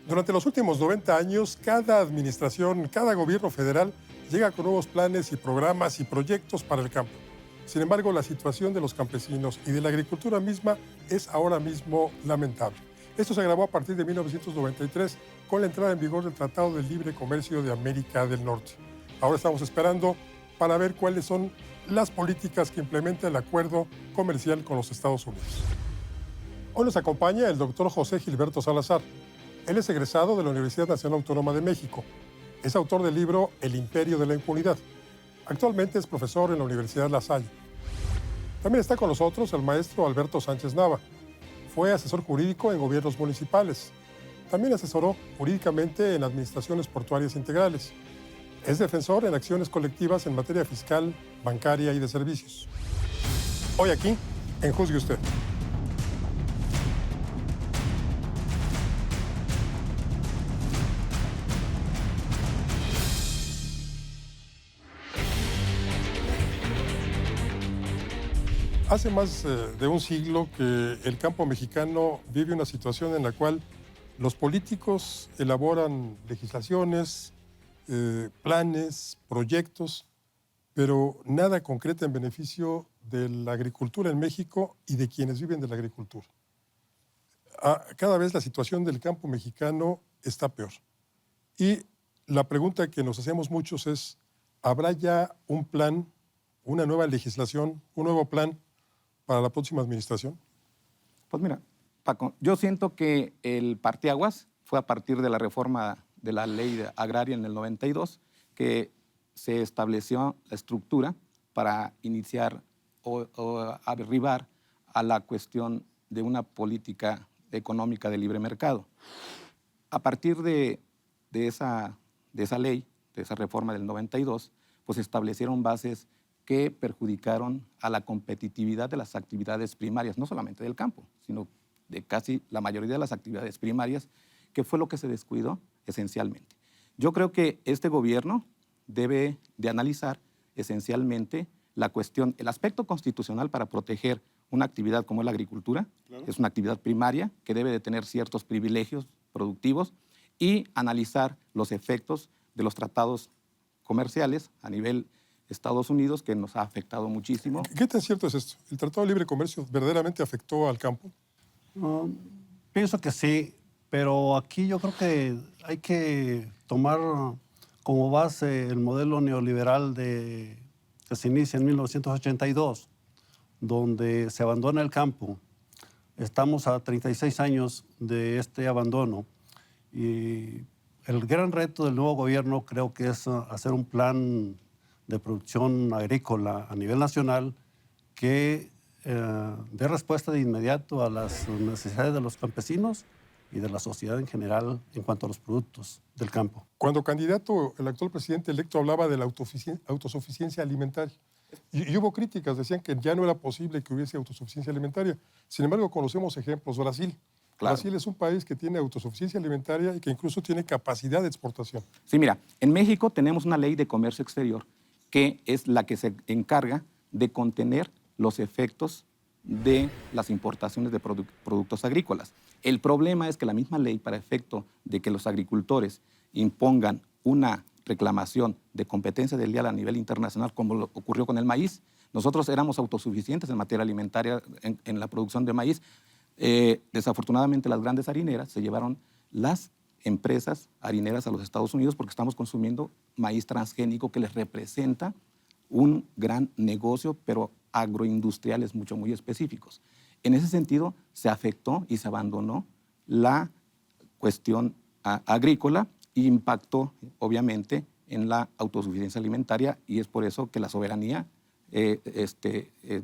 Durante los últimos 90 años, cada administración, cada gobierno federal llega con nuevos planes y programas y proyectos para el campo. Sin embargo, la situación de los campesinos y de la agricultura misma es ahora mismo lamentable. Esto se agravó a partir de 1993 con la entrada en vigor del Tratado de Libre Comercio de América del Norte. Ahora estamos esperando para ver cuáles son las políticas que implementa el acuerdo comercial con los Estados Unidos. Hoy nos acompaña el doctor José Gilberto Salazar. Él es egresado de la Universidad Nacional Autónoma de México. Es autor del libro El Imperio de la Impunidad. Actualmente es profesor en la Universidad La Salle. También está con nosotros el maestro Alberto Sánchez Nava. Fue asesor jurídico en gobiernos municipales. También asesoró jurídicamente en administraciones portuarias integrales. Es defensor en acciones colectivas en materia fiscal, bancaria y de servicios. Hoy aquí, en Juzgue Usted. Hace más de un siglo que el campo mexicano vive una situación en la cual los políticos elaboran legislaciones, planes, proyectos, pero nada concreto en beneficio de la agricultura en México y de quienes viven de la agricultura. Cada vez la situación del campo mexicano está peor. Y la pregunta que nos hacemos muchos es, ¿habrá ya un plan, una nueva legislación, un nuevo plan para la próxima administración? Pues mira, Paco, yo siento que el parteaguas fue a partir de la reforma de la ley agraria en el 92, que se estableció la estructura para iniciar o arribar a la cuestión de una política económica de libre mercado. A partir de esa ley, de esa reforma del 92, pues se establecieron bases que perjudicaron a la competitividad de las actividades primarias, no solamente del campo, sino de casi la mayoría de las actividades primarias, que fue lo que se descuidó esencialmente. Yo creo que este gobierno debe de analizar esencialmente la cuestión, el aspecto constitucional para proteger una actividad como es la agricultura, claro. Es una actividad primaria que debe de tener ciertos privilegios productivos, y analizar los efectos de los tratados comerciales a nivel Estados Unidos, que nos ha afectado muchísimo. ¿Qué tan cierto es esto? ¿El Tratado de Libre Comercio verdaderamente afectó al campo? Pienso que sí, pero aquí yo creo que hay que tomar como base el modelo neoliberal que se inicia en 1982, donde se abandona el campo. Estamos a 36 años de este abandono y el gran reto del nuevo gobierno creo que es hacer un plan de producción agrícola a nivel nacional que dé respuesta de inmediato a las necesidades de los campesinos y de la sociedad en general en cuanto a los productos del campo. Cuando candidato, el actual presidente electo hablaba de la autosuficiencia alimentaria. Y hubo críticas, decían que ya no era posible que hubiese autosuficiencia alimentaria. Sin embargo, conocemos ejemplos. Brasil. Claro. Brasil es un país que tiene autosuficiencia alimentaria y que incluso tiene capacidad de exportación. Sí, mira, en México tenemos una ley de comercio exterior que es la que se encarga de contener los efectos de las importaciones de productos agrícolas. El problema es que la misma ley, para efecto de que los agricultores impongan una reclamación de competencia desleal a nivel internacional, como lo ocurrió con el maíz, nosotros éramos autosuficientes en materia alimentaria en la producción de maíz. Desafortunadamente, las grandes harineras se llevaron las empresas harineras a los Estados Unidos porque estamos consumiendo maíz transgénico que les representa un gran negocio, pero agroindustriales muy específicos. En ese sentido, se afectó y se abandonó la cuestión agrícola e impactó, obviamente, en la autosuficiencia alimentaria, y es por eso que la soberanía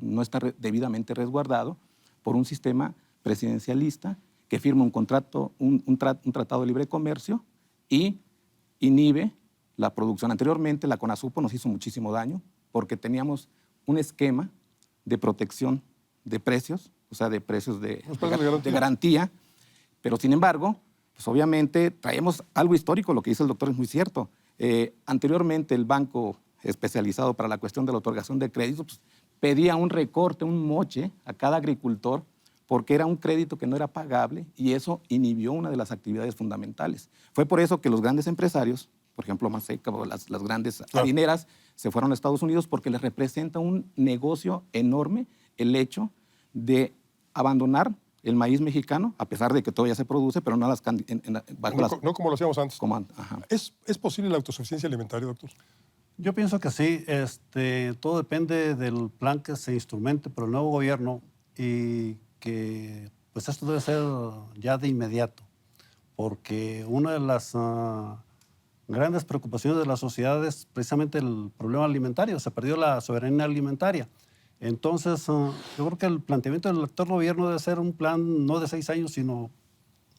no está debidamente resguardado por un sistema presidencialista que firma un contrato, un tratado de libre comercio y inhibe la producción. Anteriormente, la CONASUPO nos hizo muchísimo daño porque teníamos un esquema de protección de precios, o sea, de precios de garantía, pero sin embargo, pues obviamente traemos algo histórico, lo que dice el doctor es muy cierto. Anteriormente, el banco especializado para la cuestión de la otorgación de créditos pues, pedía un recorte, un moche a cada agricultor porque era un crédito que no era pagable y eso inhibió una de las actividades fundamentales. Fue por eso que los grandes empresarios, por ejemplo, Maseca o las grandes harineras, se fueron a Estados Unidos porque les representa un negocio enorme el hecho de abandonar el maíz mexicano, a pesar de que todavía se produce, pero no, No como lo hacíamos antes. Ajá. ¿Es posible la autosuficiencia alimentaria, doctor? Yo pienso que sí. Todo depende del plan que se instrumente por el nuevo gobierno y que pues esto debe ser ya de inmediato, porque una de las grandes preocupaciones de la sociedad es precisamente el problema alimentario. Se perdió la soberanía alimentaria. Entonces, yo creo que el planteamiento del actual gobierno debe ser un plan no de 6 años, sino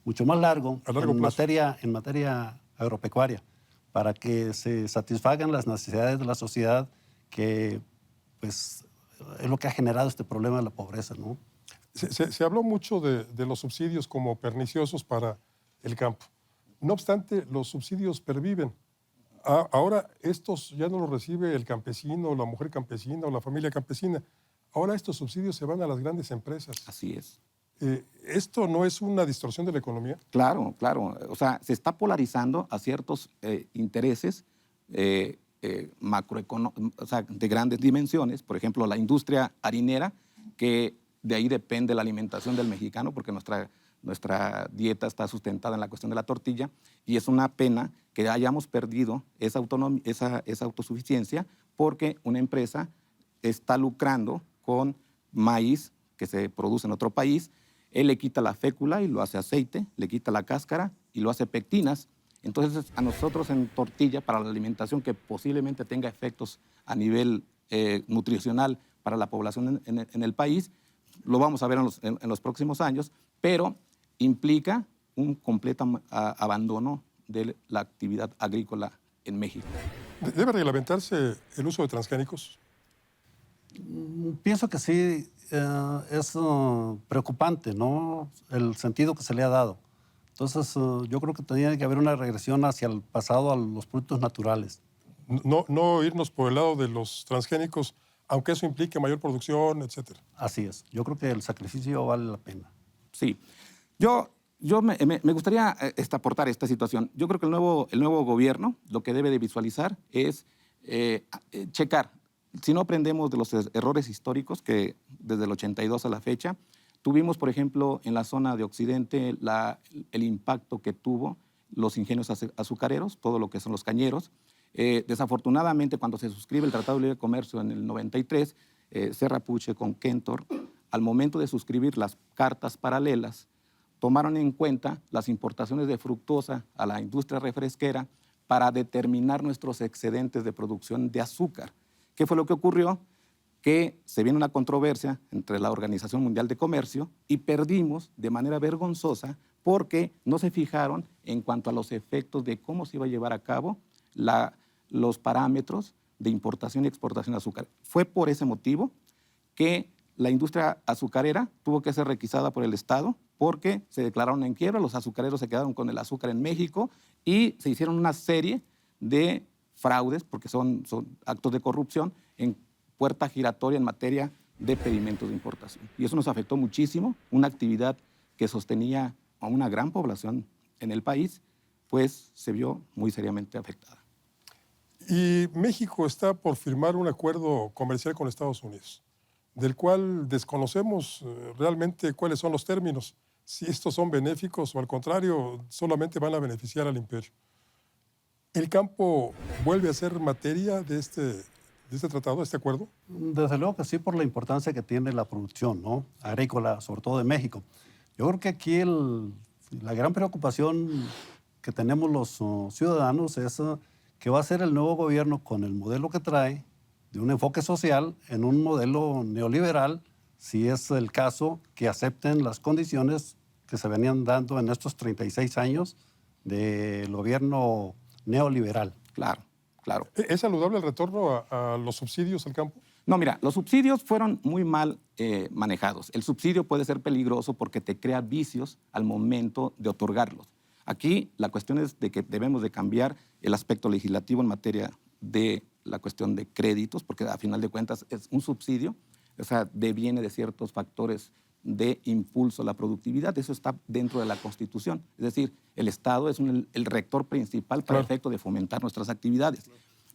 mucho más largo, en materia agropecuaria, para que se satisfagan las necesidades de la sociedad, que pues, es lo que ha generado este problema de la pobreza, ¿no? Se habló mucho de los subsidios como perniciosos para el campo. No obstante, los subsidios perviven. Ahora estos ya no los recibe el campesino, la mujer campesina o la familia campesina. Ahora estos subsidios se van a las grandes empresas. Así es. ¿Esto no es una distorsión de la economía? Claro, claro. O sea, se está polarizando a ciertos intereses macroeconómicos, o sea, de grandes dimensiones. Por ejemplo, la industria harinera, que de ahí depende la alimentación del mexicano, porque nuestra dieta está sustentada en la cuestión de la tortilla, y es una pena que hayamos perdido esa autosuficiencia, porque una empresa está lucrando con maíz que se produce en otro país. Él le quita la fécula y lo hace aceite, le quita la cáscara y lo hace pectinas. Entonces, a nosotros en tortilla, para la alimentación que posiblemente tenga efectos a nivel nutricional para la población en el país, lo vamos a ver en los próximos años, pero implica un completo abandono de la actividad agrícola en México. ¿Debe reglamentarse el uso de transgénicos? Pienso que sí, es preocupante, ¿no? El sentido que se le ha dado. Entonces, yo creo que tendría que haber una regresión hacia el pasado, a los productos naturales. No irnos por el lado de los transgénicos, aunque eso implique mayor producción, etcétera. Así es. Yo creo que el sacrificio vale la pena. Sí. Yo me gustaría aportar esta situación. Yo creo que el nuevo gobierno lo que debe de visualizar es checar. Si no aprendemos de los errores históricos que desde el 82 a la fecha, tuvimos, por ejemplo, en la zona de Occidente el impacto que tuvo los ingenios azucareros, todo lo que son los cañeros. Desafortunadamente, cuando se suscribe el Tratado de Libre Comercio en el 93, Serra Puche con Kentor, al momento de suscribir las cartas paralelas, tomaron en cuenta las importaciones de fructosa a la industria refresquera para determinar nuestros excedentes de producción de azúcar. ¿Qué fue lo que ocurrió? Que se viene una controversia entre la Organización Mundial de Comercio y perdimos de manera vergonzosa porque no se fijaron en cuanto a los efectos de cómo se iba a llevar a cabo los parámetros de importación y exportación de azúcar. Fue por ese motivo que la industria azucarera tuvo que ser requisada por el Estado porque se declararon en quiebra, los azucareros se quedaron con el azúcar en México y se hicieron una serie de fraudes, porque son actos de corrupción, en puerta giratoria en materia de pedimentos de importación. Y eso nos afectó muchísimo, una actividad que sostenía a una gran población en el país, pues se vio muy seriamente afectada. Y México está por firmar un acuerdo comercial con Estados Unidos, del cual desconocemos realmente cuáles son los términos, si estos son benéficos o al contrario, solamente van a beneficiar al imperio. ¿El campo vuelve a ser materia de este tratado, de este acuerdo? Desde luego que sí, por la importancia que tiene la producción, ¿no? Agrícola, sobre todo de México. Yo creo que aquí la gran preocupación que tenemos los ciudadanos es que va a ser el nuevo gobierno con el modelo que trae, de un enfoque social, en un modelo neoliberal, si es el caso, que acepten las condiciones que se venían dando en estos 36 años del gobierno neoliberal. Claro, claro. ¿Es saludable el retorno a los subsidios al campo? No, mira, los subsidios fueron muy mal manejados. El subsidio puede ser peligroso porque te crea vicios al momento de otorgarlos. Aquí la cuestión es de que debemos de cambiar el aspecto legislativo en materia de la cuestión de créditos, porque a final de cuentas es un subsidio, o sea, deviene de ciertos factores de impulso a la productividad. Eso está dentro de la Constitución. Es decir, el Estado es el rector principal para el efecto de fomentar nuestras actividades.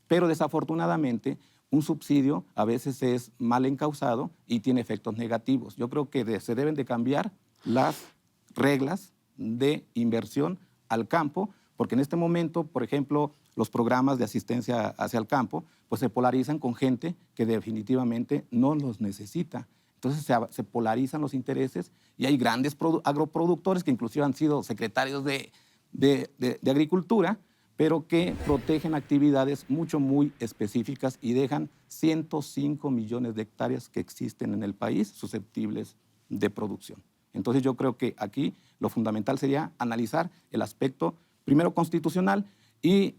Pero desafortunadamente, un subsidio a veces es mal encausado y tiene efectos negativos. Yo creo que se deben de cambiar las reglas de inversión al campo, porque en este momento, por ejemplo, los programas de asistencia hacia el campo, pues se polarizan con gente que definitivamente no los necesita. Entonces se polarizan los intereses y hay grandes agroproductores que inclusive han sido secretarios de Agricultura, pero que protegen actividades muy específicas y dejan 105 millones de hectáreas que existen en el país susceptibles de producción. Entonces yo creo que aquí lo fundamental sería analizar el aspecto primero constitucional y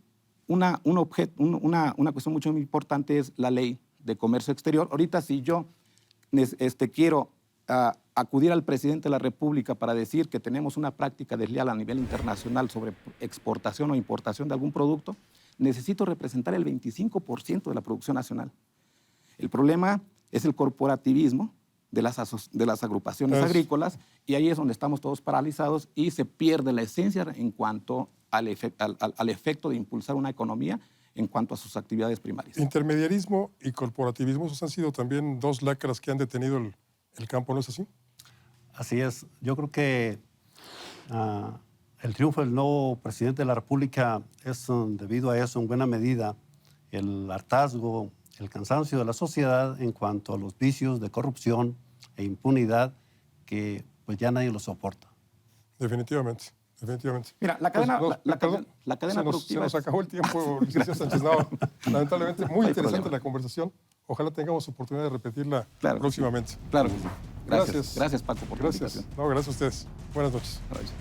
una cuestión mucho muy importante es la ley de comercio exterior. Ahorita si yo quiero acudir al presidente de la República para decir que tenemos una práctica desleal a nivel internacional sobre exportación o importación de algún producto, necesito representar el 25% de la producción nacional. El problema es el corporativismo de las agrupaciones agrícolas y ahí es donde estamos todos paralizados y se pierde la esencia en cuanto al efecto de impulsar una economía en cuanto a sus actividades primarias. Intermediarismo y corporativismo, esos han sido también dos lacras que han detenido el campo, ¿no es así? Así es. Yo creo que el triunfo del nuevo presidente de la República es debido a eso, en buena medida, el hartazgo, el cansancio de la sociedad en cuanto a los vicios de corrupción e impunidad que pues ya nadie los soporta. Definitivamente. Mira, la cadena productiva... Se nos acabó el tiempo, licenciado Sánchez Nava. Lamentablemente, muy interesante la conversación. Ojalá tengamos oportunidad de repetirla próximamente. Claro que sí. Gracias. Gracias, Paco, por la invitación. No, gracias a ustedes. Buenas noches. Gracias.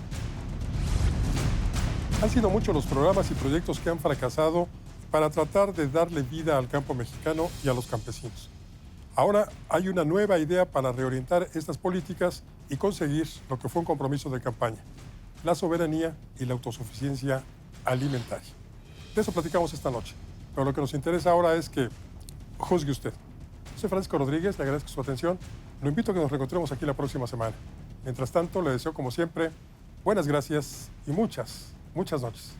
Han sido muchos los programas y proyectos que han fracasado para tratar de darle vida al campo mexicano y a los campesinos. Ahora hay una nueva idea para reorientar estas políticas y conseguir lo que fue un compromiso de campaña: la soberanía y la autosuficiencia alimentaria. De eso platicamos esta noche. Pero lo que nos interesa ahora es que juzgue usted. Soy Francisco Rodríguez, le agradezco su atención. Lo invito a que nos reencontremos aquí la próxima semana. Mientras tanto, le deseo, como siempre, buenas gracias y muchas noches.